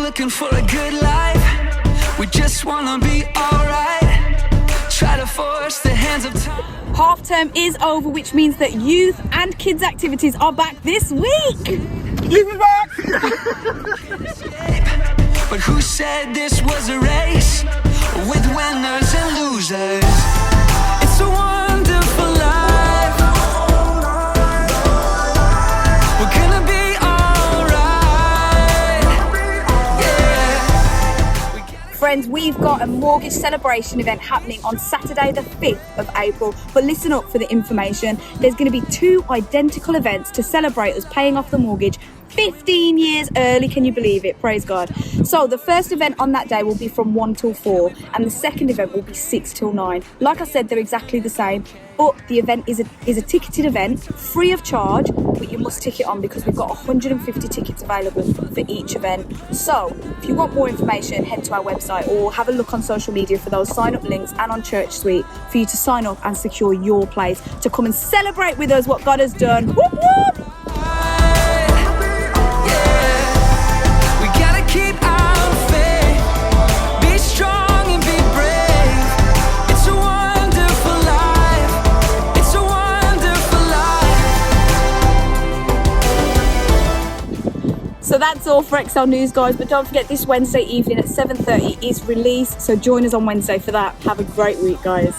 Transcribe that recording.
looking for a good life. We just wanna be alright. Try to force the hands of time. Half term is over, which means that youth and kids activities are back this week. Leave me back! But who said this was a race with winners and losers? It's a wonderful life. We're gonna be alright. Yeah. Friends, we've got a mortgage celebration event happening on Saturday the 5th of April. But listen up for the information. There's going to be 2 identical events to celebrate us paying off the mortgage 15 years early. Can you believe it? Praise God. So the first event on that day will be from 1 till 4 and the second event will be 6 till 9. Like I said, they're exactly the same, but the event is a ticketed event, free of charge, but you must ticket on because we've got 150 tickets available for each event. So if you want more information, head to our website or have a look on social media for those sign up links and on Church Suite for you to sign up and secure your place to come and celebrate with us what God has done. Whoop, whoop. Keep our faith, be strong and be brave. It's a wonderful life. It's a wonderful life. So that's all for XL News, guys. But don't forget, this Wednesday evening at 7:30 is release. So join us on Wednesday for that. Have a great week, guys.